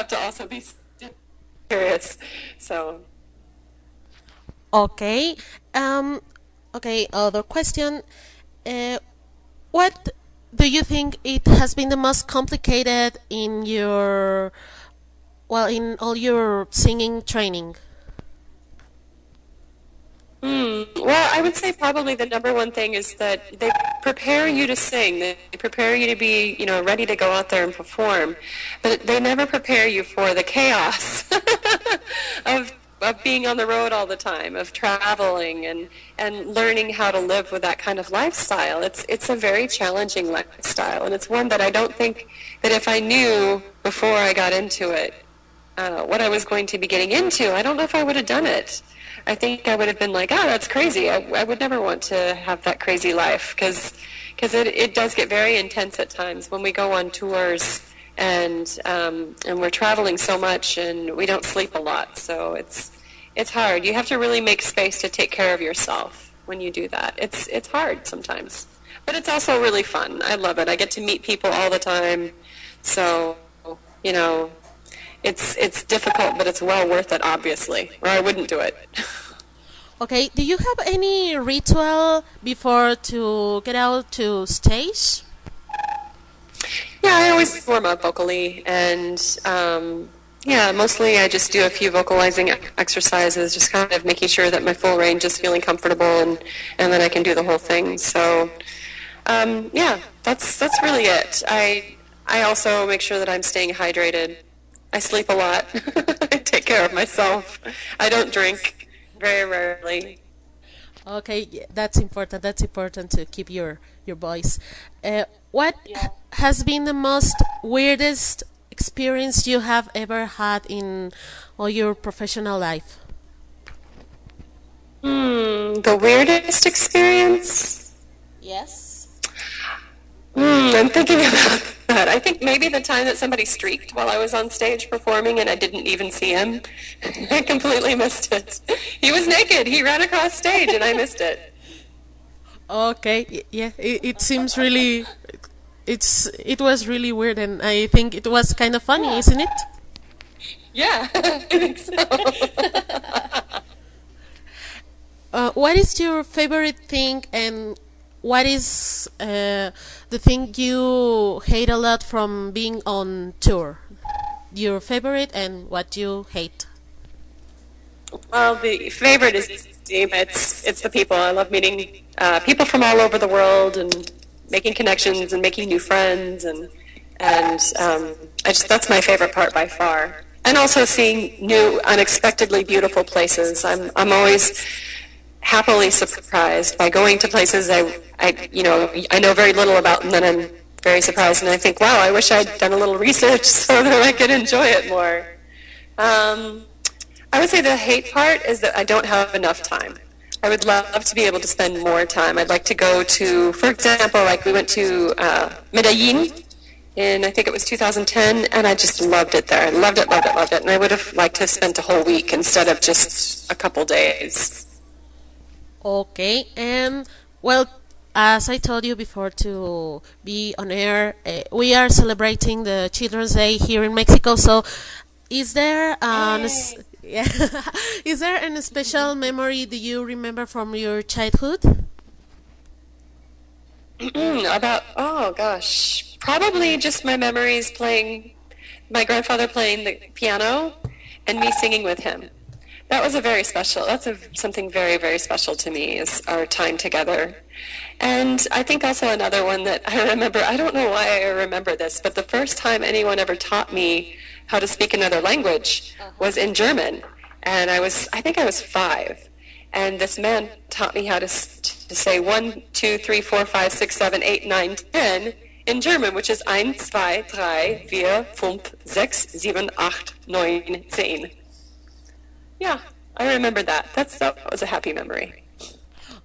have to also be serious. So. Okay. Okay. Other question. What do you think it has been the most complicated in your, well, in all your singing training? Well, I would say probably the number one thing is that they prepare you to sing. They prepare you to be, ready to go out there and perform. But they never prepare you for the chaos of being on the road all the time, of traveling and learning how to live with that kind of lifestyle. It's a very challenging lifestyle, and it's one that I don't think that if I knew before I got into it what I was going to be getting into, I don't know if I would have done it. I think I would have been like, oh, that's crazy. I would never want to have that crazy life because it does get very intense at times when we go on tours and we're traveling so much and we don't sleep a lot. So it's hard. You have to really make space to take care of yourself when you do that. It's hard sometimes, but it's also really fun. I love it. I get to meet people all the time. So, it's difficult, but it's well worth it, obviously, or I wouldn't do it. Okay, do you have any ritual before to get out to stage? Yeah, I always warm up vocally, and mostly I just do a few vocalizing exercises, just kind of making sure that my full range is feeling comfortable, and then I can do the whole thing. So, that's really it. I also make sure that I'm staying hydrated. I sleep a lot. I take care of myself. I don't drink very rarely. Okay, yeah, that's important. That's important to keep your voice. What has been the most weirdest experience you have ever had in all your professional life? The weirdest experience? Yes. I'm thinking about that. I think maybe the time that somebody streaked while I was on stage performing and I didn't even see him. I completely missed it. He was naked. He ran across stage and I missed it. Okay, yeah, it seems really, it was really weird, and I think it was kind of funny, isn't it? Yeah, I think so. What is your favorite thing, and what is the thing you hate a lot from being on tour? Your favorite and what you hate? Well, the favorite is easy. It's the people. I love meeting people from all over the world and making connections and making new friends, and that's my favorite part by far. And also seeing new, unexpectedly beautiful places. I'm always happily surprised by going to places I know very little about, and then I'm very surprised, and I think, wow, I wish I'd done a little research so that I could enjoy it more. I would say the hate part is that I don't have enough time. I would love to be able to spend more time. I'd like to go to, for example, like we went to Medellin in, I think it was 2010, and I just loved it there. I loved it, loved it, loved it, and I would have liked to have spent a whole week instead of just a couple days. Okay, and well, as I told you before to be on air, we are celebrating the Children's Day here in Mexico. So, is there yeah, is there an special memory do you remember from your childhood? Oh gosh, probably just my memories playing, my grandfather playing the piano and me singing with him. That was something very, very special to me, is our time together. And I think also another one that I remember, I don't know why I remember this, but the first time anyone ever taught me how to speak another language was in German. And I think I was 5. And this man taught me how to say 1, 2, 3, 4, 5, 6, 7, 8, 9, 10 in German, which is 1, 2, 3, 4, 5, 6, 7, 8, 9, 10. Yeah, I remember that. That was a happy memory.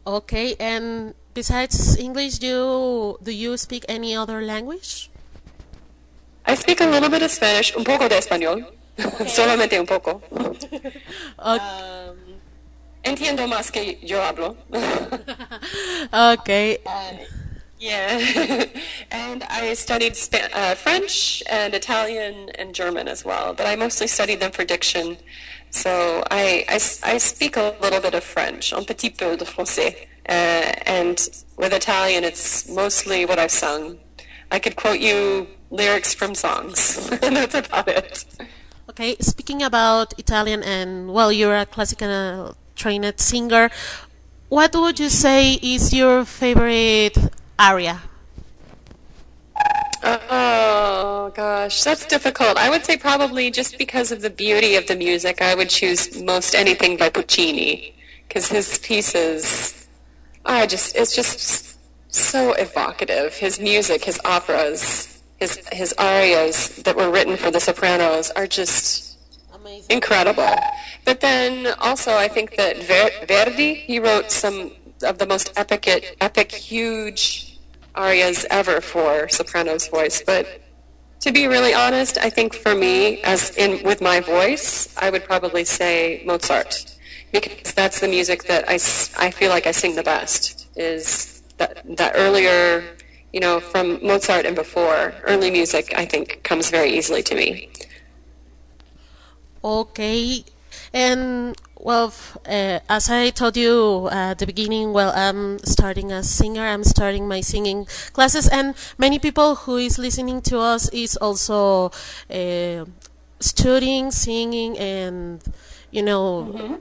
Okay, and besides English, do you speak any other language? I speak a little bit of Spanish, un poco de español, solamente un poco. Entiendo más que yo hablo. Okay. Yeah, and I studied French and Italian and German as well, but I mostly studied them for diction. So I speak a little bit of French, un petit peu de français. And with Italian, it's mostly what I've sung. I could quote you lyrics from songs, and that's about it. Okay, speaking about Italian and, well, you're a classical trained singer, what would you say is your favorite aria? Oh, gosh, that's difficult. I would say probably just because of the beauty of the music, I would choose most anything by Puccini, because his pieces it's just so evocative. His music, his operas, his arias that were written for the sopranos are just Amazing. incredible. But then also I think that Verdi, he wrote some of the most epic, huge arias ever for soprano's voice. But to be really honest, I think for me, with my voice, I would probably say Mozart, because that's the music that I feel like I sing the best, is that earlier, from Mozart and before, early music, I think, comes very easily to me. Okay, and well, as I told you at the beginning, well, I'm starting as singer. I'm starting my singing classes, and many people who is listening to us is also studying singing and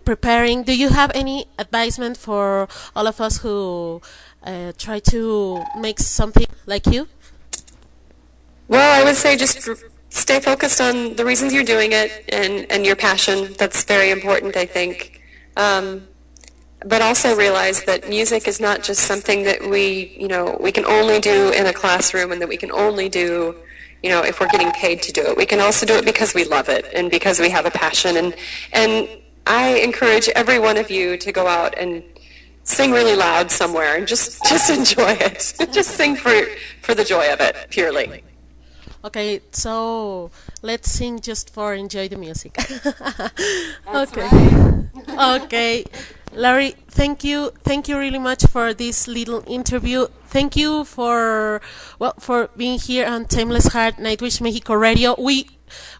preparing. Do you have any advisement for all of us who try to make something like you? Well, I would say just stay focused on the reasons you're doing it and your passion. That's very important, I think. But also realize that music is not just something that we can only do in a classroom and that we can only do, if we're getting paid to do it. We can also do it because we love it and because we have a passion. And I encourage every one of you to go out and sing really loud somewhere and just enjoy it. Just sing for the joy of it, purely. Okay, so let's sing just for enjoy the music. Okay. Right. Okay. Larry, thank you really much for this little interview. Thank you for being here on Timeless Heart Nightwish Mexico Radio. We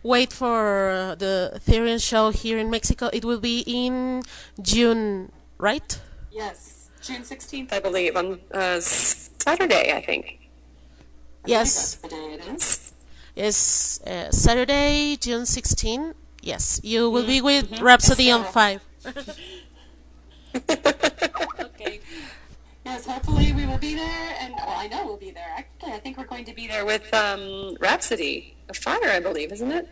wait for the Therian show here in Mexico. It will be in June, right? Yes, June 16th, I believe, on Saturday, I think. Yes. That's the day it is. Yes, Saturday, June 16. Yes, you will be with Rhapsody on 5. Okay. Yes, hopefully we will be there, and I know we'll be there. Actually, I think we're going to be there with Rhapsody of Fire, I believe, isn't it?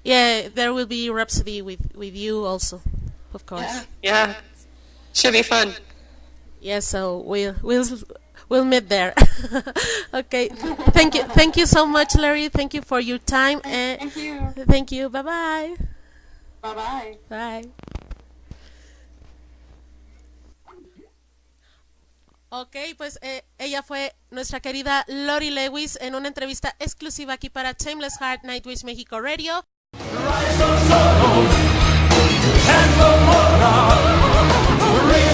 Yeah, there will be Rhapsody with you also, of course. Yeah. Should be fun. Yeah, so we'll meet there. Okay. Thank you so much, Larry. Thank you for your time. Thank you. Thank you. Bye-bye. Bye-bye. Bye. Ok, pues ella fue nuestra querida Lori Lewis en una entrevista exclusiva aquí para Timeless Heart Nightwish Mexico Radio. Ring